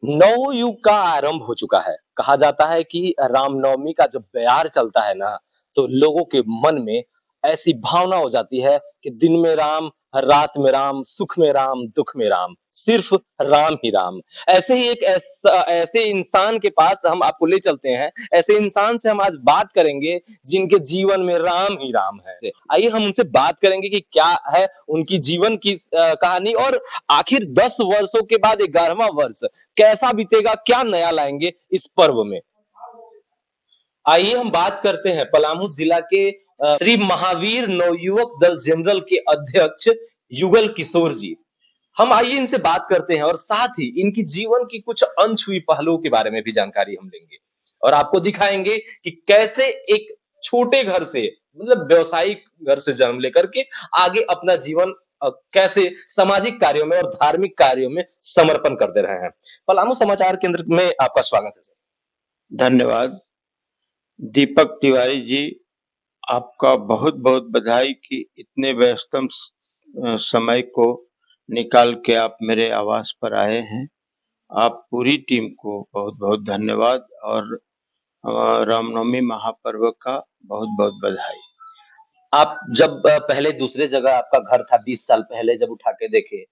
नवयुग का आरंभ हो चुका है। कहा जाता है कि रामनवमी का जब बयार चलता है ना, तो लोगों के मन में ऐसी भावना हो जाती है कि दिन में राम, रात में राम, सुख में राम, दुख में राम, सिर्फ राम ही राम। ऐसे ही एक ऐसे इंसान के पास हम आपको ले चलते हैं, ऐसे इंसान से हम आज बात करेंगे जिनके जीवन में राम ही राम है। आइए हम उनसे बात करेंगे कि क्या है उनकी जीवन की कहानी और आखिर 10 वर्षों के बाद 11वां वर्ष कैसा बीतेगा, क्या नया लाएँगे इस पर्व में? आइए हम बात करते हैं पलामू जिला के श्री महावीर नवयुवक दल जनरल के अध्यक्ष युगल किशोर जी। हम आइए इनसे बात करते हैं और साथ ही इनकी जीवन की कुछ अनछुई पहलुओं के बारे में भी जानकारी हम लेंगे। और आपको दिखाएँगे कि कैसे एक छोटे घर से मतलब व्यावसायिक घर से जन्म लेकर के आगे अपना जीवन कैसे सामाजिक कार्यों में और धार्मिक कार्यों में समर्पण कर दे रहे हैं। पलामू समाचार केंद्र में आपका स्वागत है सर। धन्यवाद। दीपक तिवारी जी, आपका बहुत-बहुत बधाई कि इतने व्यस्तम समय को निकाल के आप मेरे आवास पर आए हैं। आप पूरी टीम को बहुत-बहुत धन्यवाद और रामनवमी महापर्व का बहुत-बहुत बधाई। आप जब पहले दूसरे जगह आपका घर था 20 साल पहले जब उठा के देखे,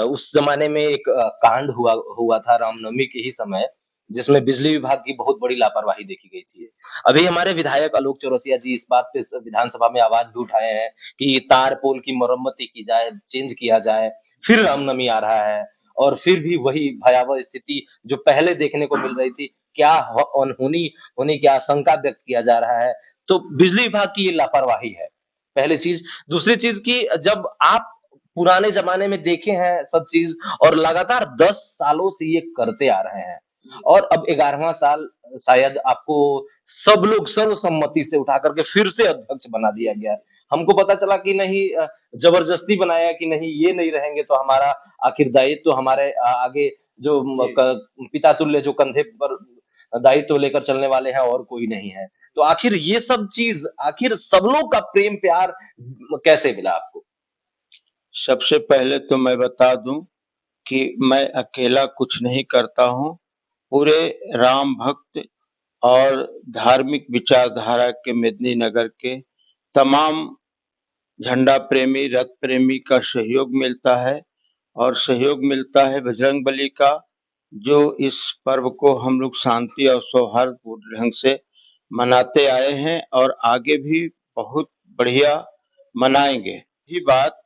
उस ज़माने में एक कांड हुआ हुआ था रामनवमी के ही समय, जिसमें बिजली विभाग की बहुत बड़ी लापरवाही देखी गई थी। अभी हमारे विधायक आलोक चौरसिया जी इस बात पे विधानसभा में आवाज़ भी उठाए हैं कि तार पोल की मरम्मती की जाए, चेंज किया जाए, फिर रामनवमी आ रहा है और फिर भी वही भयावह स्थिति जो पहले देखने को मिल रही थी, क्या अनहोनी होने की आशंका व्यक्त किया जा रहा है। तो बिजली विभाग की ये लापरवाही है, पहली चीज़। दूसरी चीज़ कि जब आप पुराने ज़माने में देखे हैं सब चीज़ और लगातार 10 सालों से ये करते आ रहे हैं और अब 11वां साल शायद आपको सब लोग सर्वसम्मति से उठा कर के फिर से अध्यक्ष बना दिया गया। हमको पता चला कि नहीं ज़बरदस्ती बनाया कि नहीं ये नहीं रहेंगे तो हमारा आखिर दायित्व तो हमारे आगे जो म क पिता तुल्य जो कंधे पर दायित्व लेकर चलने वाले हैं और कोई नहीं है। तो आखिर ये सब चीज़ आखिर सब लोग का प्रेम प्यार कैसे मिला आपको? सबसे पहले तो मैं बता दूँ कि मैं अकेला कुछ नहीं करता हूँ। पूरे राम भक्त और धार्मिक विचारधारा के मेदिनीनगर के तमाम झंडा प्रेमी, रथ प्रेमी का सहयोग मिलता है और सहयोग मिलता है बजरंगबली का, जो इस पर्व को हम लोग शांति और सौहार्दपूर्ण ढंग से मनाते आए हैं और आगे भी बहुत बढ़िया मनाएँगे। यही बात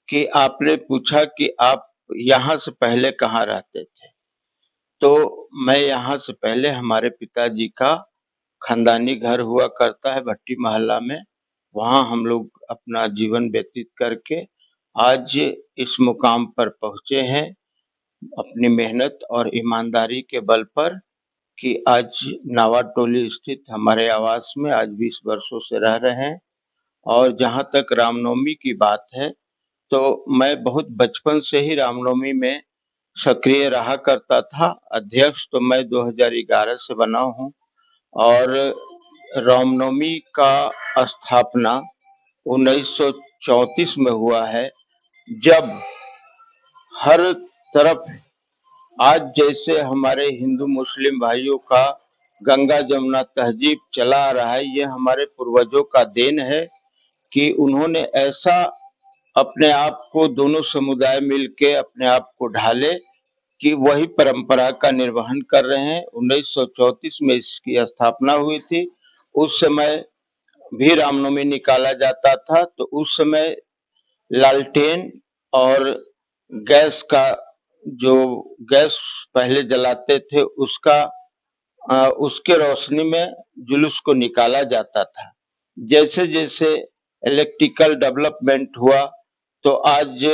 कि आपने पूछा कि आप यहाँ से पहले कहाँ रहते थे? तो मैं यहाँ से पहले हमारे पिताजी का खानदानी घर हुआ करता है भट्टी मोहल्ला में, वहाँ हम लोग अपना जीवन व्यतीत करके आज इस मुकाम पर पहुँचे हैं, अपनी मेहनत और ईमानदारी के बल पर कि आज नावाटोली स्थित हमारे आवास में आज 20 वर्षों से रह रहे हैं और जहाँ तक रामनवमी की बात है, तो मैं बहुत बचपन से ही रामनवमी में सक्रिय रहा करता था। अध्यक्ष तो मैं 2011 से बना हूँ और रामनवमी का स्थापना 1934 में हुआ है, जब हर तरफ आज जैसे हमारे हिंदू मुस्लिम भाइयों का गंगा जमुना तहज़ीब चला आ रहा है, ये हमारे पूर्वजों का देन है कि उन्होंने ऐसा अपने आप को दोनों समुदाय मिलके अपने आप को ढाले कि वही परंपरा का निर्वहन कर रहे हैं। 1934 में इसकी स्थापना हुई थी। उस समय भी रामनवमी निकाला जाता था, तो उस समय लालटेन और गैस का जो गैस पहले जलाते थे उसके रोशनी में जुलूस को निकाला जाता था। जैसे-जैसे इलेक्ट्रिकल डेवलपमेंट हुआ, तो आज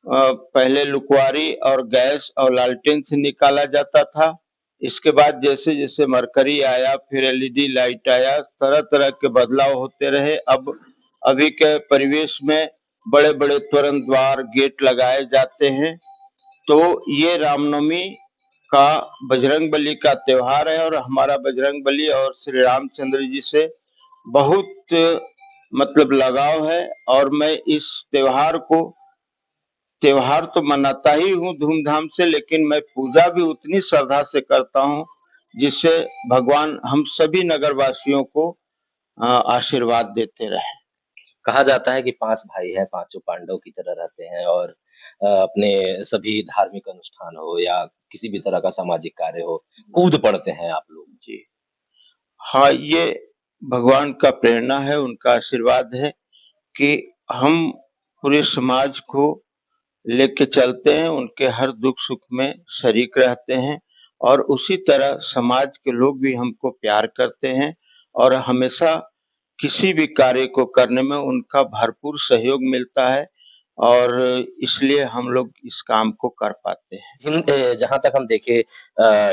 पहले लुकवारी और गैस और लालटेन से निकाला जाता था। इसके बाद जैसे-जैसे मरकरी आया, फिर एलईडी लाइट आया, तरह-तरह के बदलाव होते रहे। अब अभी के परिवेश में बड़े-बड़े तोरण द्वार, गेट लगाए जाते हैं। तो ये रामनवमी का बजरंगबली का त्योहार है और हमारा बजरंगबली और श्री रामचंद्र जी से बहुत मतलब लगाव है और मैं इस त्योहार को त्योहार तो मनाता ही हूँ धूमधाम से, लेकिन मैं पूजा भी उतनी श्रद्धा से करता हूँ, जिससे भगवान हम सभी नगरवासियों को आशीर्वाद देते रहें। कहा जाता है कि 5 भाई हैं, पाँचों पांडव की तरह रहते हैं और अपने सभी धार्मिक अनुष्ठान हो या किसी भी तरह का सामाजिक कार्य हो, कूद पड़ते हैं आप लोग। जी। हाँ, ये भगवान का प्रेरणा है, उनका आशीर्वाद है कि हम पूरे समाज को लेके चलते हैं, उनके हर दुख-सुख में शरीक रहते हैं और उसी तरह समाज के लोग भी हमको प्यार करते हैं और हमेशा किसी भी कार्य को करने में उनका भरपूर सहयोग मिलता है और इसलिए हम लोग इस काम को कर पाते हैं। जहाँ तक हम देखें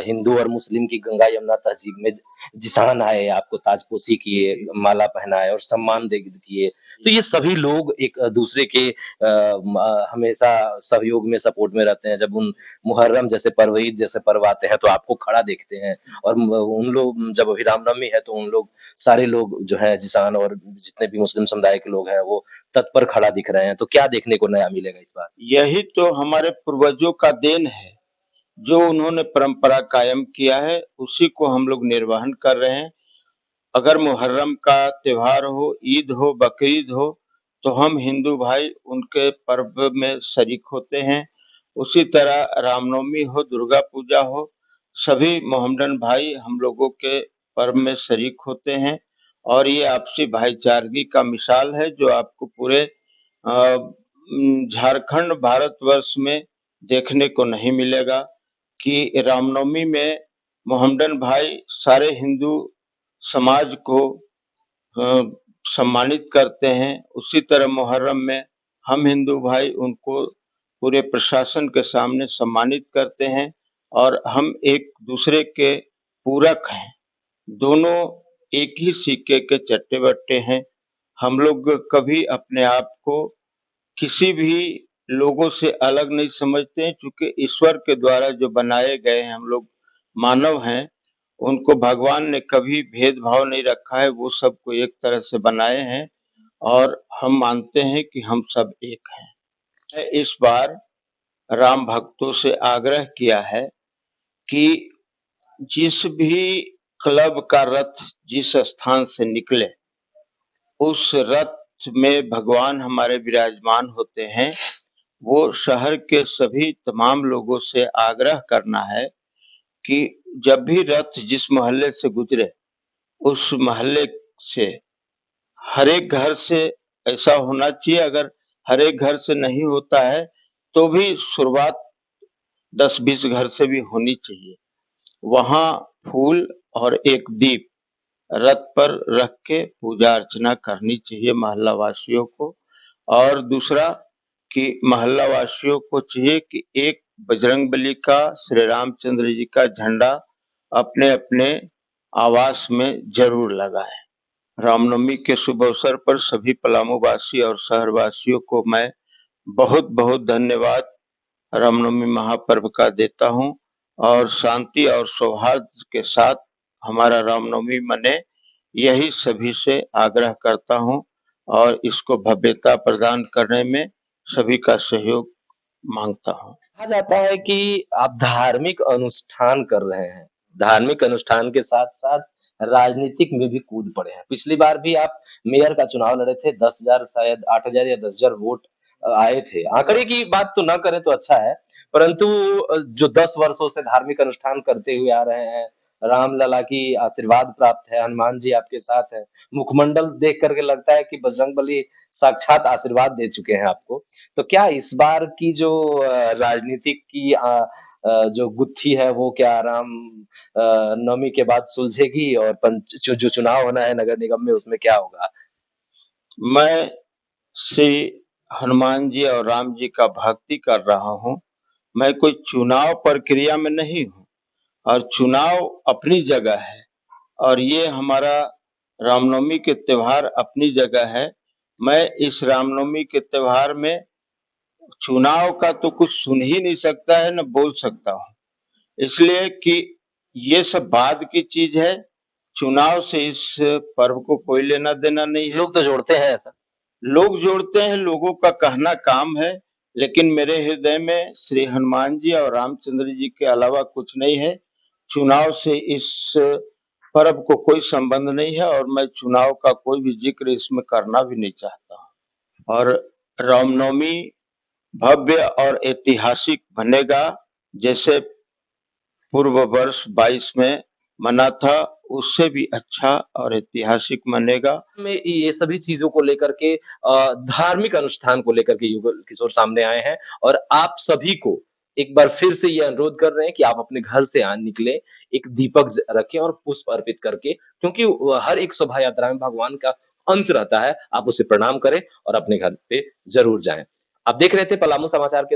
हिंदू और मुस्लिम की गंगा-यमुना तहज़ीब में जिसान आए, आपको ताजपोशी किए, माला पहनाए और सम्मान दे किए। तो ये सभी लोग एक दूसरे के हमेशा सहयोग में, सपोर्ट में रहते हैं। जब उन मुहर्रम जैसे पर्व, ईद जैसे पर्व आते हैं, तो आपको खड़ा देखते हैं और उन लोग जब अभी रामनवमी है, तो उन लोग सारे लोग जो है जिसान और जितने भी मुस्लिम समुदाय के लोग हैं, वो तत्पर खड़ा दिख रहे हैं। तो क्या देखने को नया मिलेगा इस बार? यही तो हमारे पूर्वजों का देन है, जो उन्होंने परंपरा कायम किया है, उसी को हम लोग निर्वहन कर रहे हैं। अगर मुहर्रम का त्योहार हो, ईद हो, बकरीद हो, तो हम हिंदू भाई उनके पर्व में शरीक होते हैं। उसी तरह रामनवमी हो, दुर्गा पूजा हो, सभी मोहम्मडन भाई हम लोगों के पर्व में शरीक होते हैं और ये आपसी भाईचारगी का मिसाल है जो आपको पूरे झारखंड भारतवर्ष में देखने को नहीं मिलेगा कि रामनवमी में मोहम्मडन भाई सारे हिंदू समाज को अ, सम्मानित करते हैं। उसी तरह मुहर्रम में हम हिंदू भाई उनको पूरे प्रशासन के सामने सम्मानित करते हैं और हम एक-दूसरे के पूरक हैं। दोनों एक ही सिक्के के चट्टे-बट्टे हैं। हम लोग कभी अपने आप को किसी भी लोगों से अलग नहीं समझते हैं क्योंकि ईश्वर के द्वारा जो बनाए गए हैं हम लोग मानव हैं, उनको भगवान ने कभी भेदभाव नहीं रखा है, वो सबको एक तरह से बनाए हैं और हम मानते हैं कि हम सब एक हैं। मैं इस बार राम भक्तों से आग्रह किया है कि जिस भी क्लब का रथ जिस स्थान से निकले, उस रथ में भगवान हमारे विराजमान होते हैं। वो शहर के सभी तमाम लोगों से आग्रह करना है कि जब भी रथ जिस मोहल्ले से गुजरे, उस मोहल्ले से हर एक घर से ऐसा होना चाहिए अगर हर एक घर से नहीं होता है, तो भी शुरुआत 10-20 घर से भी होनी चाहिए। वहाँ फूल और एक दीप रथ पर रख के पूजा अर्चना करनी चाहिए मोहल्ला वासियों को और दूसरा कि मोहल्ला वासियों को चाहिए कि एक बजरंगबली का, श्री रामचंद्र जी का झंडा अपने-अपने आवास में ज़रूर लगाएँ। रामनवमी के शुभ अवसर पर सभी पलामू वासी और शहरवासियों को मैं बहुत-बहुत धन्यवाद रामनवमी महापर्व का देता हूँ और शांति और सौहार्द के साथ हमारा रामनवमी मने, यही सभी से आग्रह करता हूँ और इसको भव्यता प्रदान करने में सभी का सहयोग माँगता हूँ। कहा जाता है कि आप धार्मिक अनुष्ठान कर रहे हैं। धार्मिक अनुष्ठान के साथ-साथ राजनीतिक में भी कूद पड़े हैं। पिछली बार भी आप मेयर का चुनाव लड़े थे, 10,000 शायद 8,000 या 10,000 वोट आए थे। आंकड़े की बात तो ना करें तो अच्छा है, परंतु जो 10 वर्षों से धार्मिक अनुष्ठान करते हुए आ रहे हैं, रामलला की आशीर्वाद प्राप्त है, हनुमान जी आपके साथ हैं। मुखमंडल देख कर के लगता है कि बजरंगबली साक्षात आशीर्वाद दे चुके हैं आपको। तो क्या इस बार की जो राजनीतिक की जो गुत्थी है वो क्या नवमी के बाद सुलझेगी और पंच जो जो चुनाव होना है नगर निगम में उसमें क्या होगा? मैं श्री हनुमान जी और राम जी का भक्ति कर रहा हूँ। मैं कोई चुनाव प्रक्रिया में नहीं हूँ और चुनाव अपनी जगह है और ये हमारा रामनवमी के त्योहार अपनी जगह है। मैं इस रामनवमी के त्योहार में चुनाव का तो कुछ सुन ही नहीं सकता है, ना बोल सकता हूँ। इसलिए कि ये सब बाद की चीज़ है, चुनाव से इस पर्व को कोई लेना-देना नहीं है। लोग तो जोड़ते हैं ऐसा। लोग जोड़ते हैं, लोगों का कहना काम है, लेकिन मेरे हृदय में श्री हनुमान जी और रामचंद्र जी के अलावा कुछ नहीं है। चुनाव से इस पर्व को कोई संबंध नहीं है और मैं चुनाव का कोई भी ज़िक्र इसमें करना भी नहीं चाहता हूँ। और रामनवमी भव्य और ऐतिहासिक बनेगा, जैसे पूर्व वर्ष 22 में मना था, उससे भी अच्छा और ऐतिहासिक बनेगा। में ये सभी चीज़ों को लेकर के धार्मिक अनुष्ठान को लेकर के युगल किशोर सामने आए हैं और आप सभी को एक बार फिर से ये अनुरोध कर रहे हैं कि आप अपने घर से निकलें, एक दीपक रखें और पुष्प अर्पित करके क्योंकि हर एक शोभा यात्रा में भगवान का अंश रहता है, आप उसे प्रणाम करें और अपने घर पे ज़रूर जाएँ। आप देख रहे थे पलामू समाचार केंद्र।